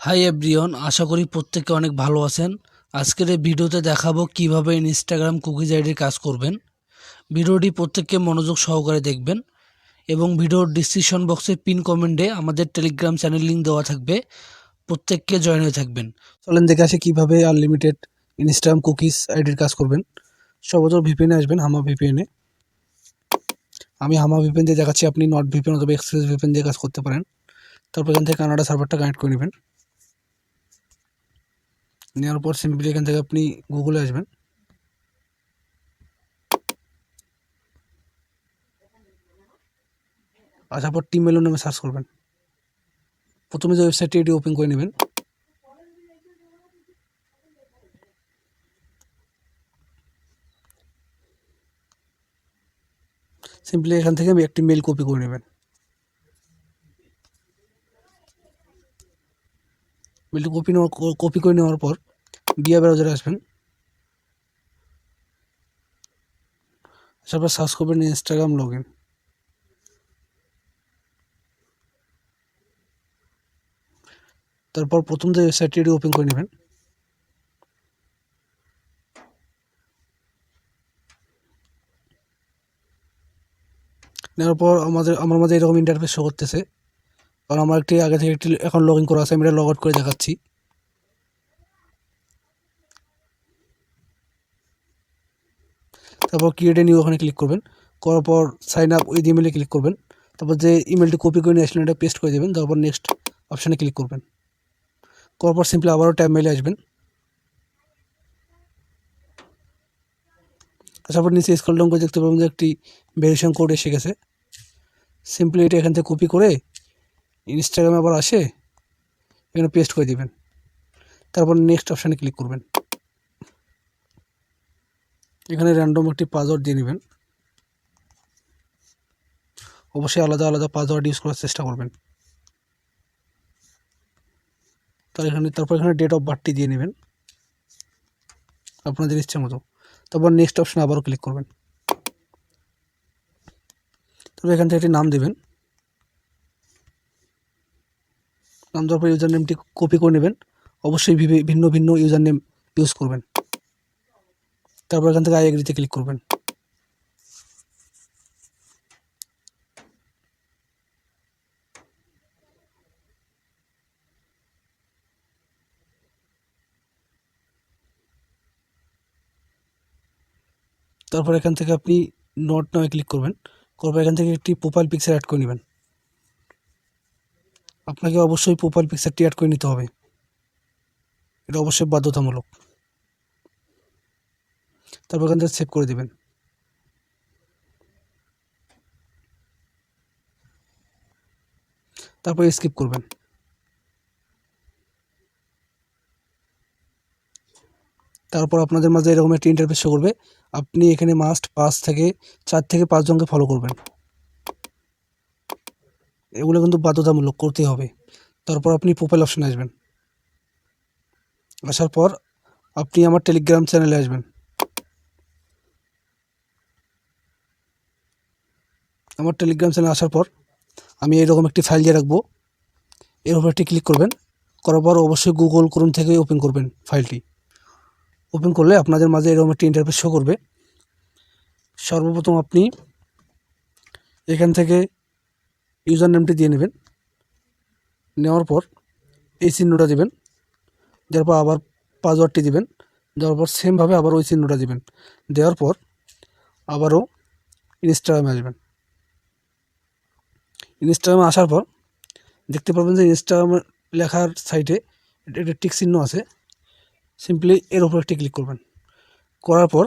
Hi everyone, আশা করি প্রত্যেকে অনেক ভালো আছেন। আজকের এই ভিডিওতে দেখাবো কিভাবে ইনস্টাগ্রাম কুকিজ আইডির কাজ করবেন। ভিডিওটি প্রত্যেককে মনোযোগ সহকারে দেখবেন এবং ভিডিওর ডিসক্রিপশন বক্সে পিন কমেন্টে আমাদের টেলিগ্রাম চ্যানেল লিঙ্ক দেওয়া থাকবে, প্রত্যেককে জয়েন হয়ে থাকবেন। চলেন দেখে আসি কিভাবে আনলিমিটেড ইনস্টাগ্রাম কুকিজ আইডির কাজ করবেন। সর্বপ্রথম ভিপিএনে আসবেন, হামা ভিপিএনে। আমি হামা ভিপিএন দিয়ে দেখাচ্ছি, আপনি নট ভিপিএন অথবা এক্সপ্রেস ভিপিএন দিয়ে কাজ করতে পারেন। তারপর এখান থেকে কানাডা সার্ভারটা কানেক্ট করে নেবেন। নেওয়ার পর সিম্পলি এখান থেকে আপনি গুগলে আসবেন। আসার পর টিমেলো নামে সার্চ করবেন। প্রথমে যে ওয়েবসাইটটি এটি ওপেন করে নেবেন। সিম্পলি এখান থেকে একটি মেল কপি করে নেবেন। মেলটি কপি করে নেওয়ার পর বিয়া ব্রাউজারে আসবেন। আসার পর সার্চ করবেন ইনস্টাগ্রাম লগ ইন। তারপর প্রথম যে ওয়েবসাইটটি এটি ওপেন করে নেবেন। নেওয়ার পর আমার মাঝে এরকম ইন্টারফেস শো করতেছে, কারণ আমার একটি আগে থেকে একটি অ্যাকাউন্ট লগ ইন করা আছে। আমি এটা লগ আউট করে দেখাচ্ছি। তারপর ক্রিয়েট এ নিউ ওখানে ক্লিক করবেন। করার পর সাইন আপ উইথ ইমেলে ক্লিক করবেন। তারপর যে ইমেলটি কপি করে নিয়ে আসলেন এটা পেস্ট করে দেবেন। তারপর নেক্সট অপশানে ক্লিক করবেন। করার পর সিম্পলি আবারও ট্যাব মেলে আসবেন। আসার পর নিচে স্ক্রল ডাউন করে দেখতে পাবেন যে একটি ভেরিফিকেশন কোড এসে গেছে। সিম্পলি এটা এখান থেকে কপি করে ইনস্টাগ্রামে আবার আসে এখানে পেস্ট করে দিবেন। তারপর নেক্সট অপশানে ক্লিক করবেন। এখানে র্যান্ডম একটি পাসওয়ার্ড দিয়ে নেবেন। অবশ্যই আলাদা আলাদা পাসওয়ার্ড ইউজ করার চেষ্টা করবেন। তারপর এখানে ডেট অফ বার্থটি দিয়ে নেবেন আপনাদের ইচ্ছা মতো। তারপর নেক্সট অপশানে আবারও ক্লিক করবেন। তারপর এখান থেকে একটি নাম দেবেন। নাম দেওয়ার পর ইউজার নেমটি কপি করে নেবেন। অবশ্যই ভিন্ন ভিন্ন ইউজার নেম ইউজ করবেন। তারপর এখান থেকে আই এগ্রিতে ক্লিক করবেন। তারপর এখান থেকে আপনি নোট নামে ক্লিক করবেন। করার পর এখান থেকে একটি প্রোফাইল পিকচার অ্যাড করে নেবেন। আপনাকে অবশ্যই প্রোফাইল পিকচারটি অ্যাড করে নিতে হবে, এটা অবশ্যই বাধ্যতামূলক। তারপর এখান থেকে সেভ করে দেবেন। তারপর স্কিপ করবেন। তারপর আপনাদের মাঝে এরকম একটি ইন্টারফেস শো করবে। আপনি এখানে মাস্ট 4 থেকে 5 জনকে ফলো করবেন। এগুলো কিন্তু বাধ্যতামূলক করতেই হবে। তারপর আপনি প্রোফাইল অপশানে আসবেন। আসার পর আপনি আমার টেলিগ্রাম চ্যানেলে আসবেন। আমার টেলিগ্রাম চ্যানেলে আসার পর আমি এরকম একটি ফাইল দিয়ে রাখবো। এর উপর একটি ক্লিক করবেন। করার পর অবশ্যই গুগল ক্রোম থেকে ওপেন করবেন ফাইলটি। ওপেন করলে আপনাদের মাঝে এরকম একটি ইন্টারফেস শো করবে। সর্বপ্রথম আপনি এখান থেকে ইউজার নেমটি দিয়ে নেবেন। নেওয়ার পর এই চিহ্নটা দেবেন। দেওয়ার পর আবার পাসওয়ার্ডটি দিবেন। দেওয়ার পর সেমভাবে আবার ওই চিহ্নটা দিবেন। দেওয়ার পর আবারও ইনস্টাগ্রামে আসবেন। ইনস্টাগ্রামে আসার পর দেখতে পাবেন যে ইনস্টাগ্রাম লেখার সাইডে একটা টিক চিহ্ন আছে। সিম্পলি এর উপর একটি ক্লিক করবেন। করার পর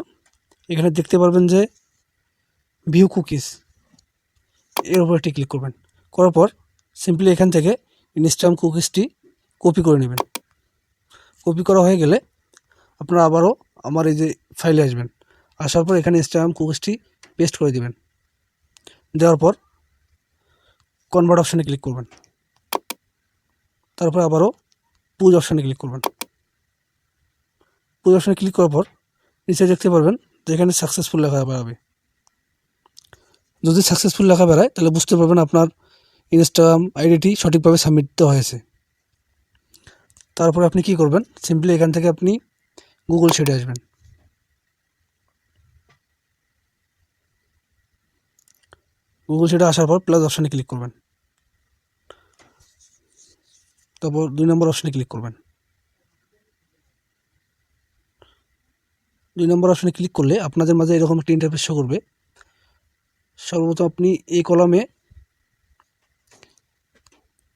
এখানে দেখতে পারবেন যে ভিউ কুকিজ, এর উপর একটি ক্লিক করবেন। করার পর সিম্পলি এখান থেকে ইনস্টাগ্রাম কুকিজটি কপি করে নেবেন। কপি করা হয়ে গেলে আপনারা আবারও আমার এই যে ফাইলে আসবেন। আসার পর এখানে ইনস্টাগ্রাম কুকিজটি পেস্ট করে দেবেন। দেওয়ার পর কনভার্ট অপশানে ক্লিক করবেন। তারপর আবারও পুজ অপশানে ক্লিক করবেন। পুজ অপশানে ক্লিক করার পর নিচে দেখতে পারবেন যে এখানে সাকসেসফুল লেখা বেরোবে। যদি সাকসেসফুল লেখা বেরোয় তাহলে বুঝতে পারবেন আপনার ইনস্টাগ্রাম আইডিটি সঠিকভাবে সাবমিট দেওয়া হয়েছে। তারপরে আপনি কি করবেন, সিম্পলি এখান থেকে আপনি গুগল শিটে আসবেন। গুগল শিটে আসার পর প্লাস অপশানে ক্লিক করবেন, তারপর 2 নম্বর অপশানে ক্লিক করবেন। 2 নম্বর অপশানে ক্লিক করলে আপনাদের মাঝে এরকম একটা ইন্টারফেস শো করবে। সর্বপ্রথম আপনি এই কলামে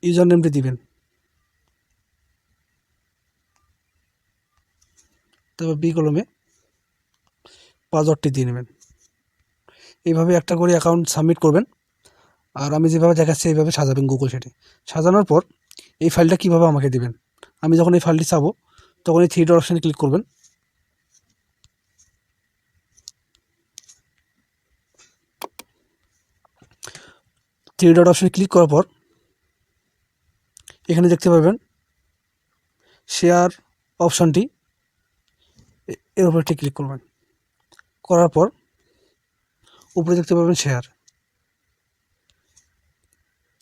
ইউজার নেমটি দিবেন, তারপর বি কলমে পাসওয়ার্ডটি দিয়ে নেবেন। এইভাবে একটা করে অ্যাকাউন্ট সাবমিট করবেন। আর আমি যেভাবে দেখাচ্ছি এইভাবে সাজাবেন গুগল শিটে। সাজানোর পর এই ফাইলটা কীভাবে আমাকে দেবেন, আমি যখন এই ফাইলটি চাবো তখন এই 3 ডট অপশানে ক্লিক করবেন। থ্রি ডট অপশানে ক্লিক করার পর এখানে দেখতে পাবেন শেয়ার অপশানটি, এর উপর একটি ক্লিক করবেন। করার পর উপরে দেখতে পাবেন শেয়ার,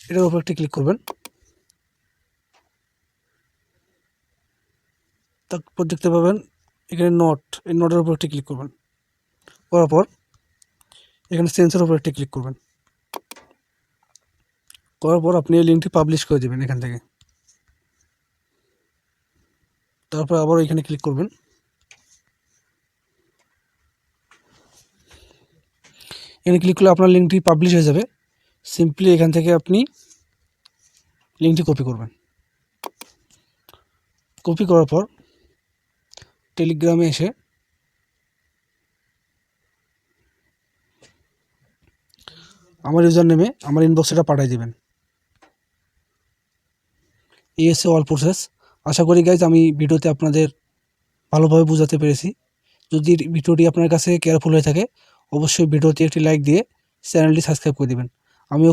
এটার উপর একটি ক্লিক করবেন। তারপর দেখতে পাবেন এখানে নোট, এই নোটের উপর একটি ক্লিক করবেন। করার পর এখানে সেন্সের উপর একটি ক্লিক করবেন। করার পর আপনি এই লিঙ্কটি পাবলিশ করে দেবেন এখান থেকে। তারপর আবার এখানে ক্লিক করবেন। এখানে ক্লিক করলে আপনার লিঙ্কটি পাবলিশ হয়ে যাবে। সিম্পলি এখান থেকে আপনি লিঙ্কটি কপি করবেন। কপি করার পর টেলিগ্রামে এসে আমার ইউজার নেমে আমার ইনবক্সে এটা পাঠিয়ে দেবেন। এই হচ্ছে অল প্রসেস। আশা করি গাইজ আমি ভিডিওতে আপনাদের ভালোভাবে বোঝাতে পেরেছি। যদি ভিডিওটি আপনার কাছে কেয়ারফুল হয়ে থাকে অবশ্যই ভিডিওতে একটি লাইক দিয়ে চ্যানেলটি সাবস্ক্রাইব করে দেবেন। আমিও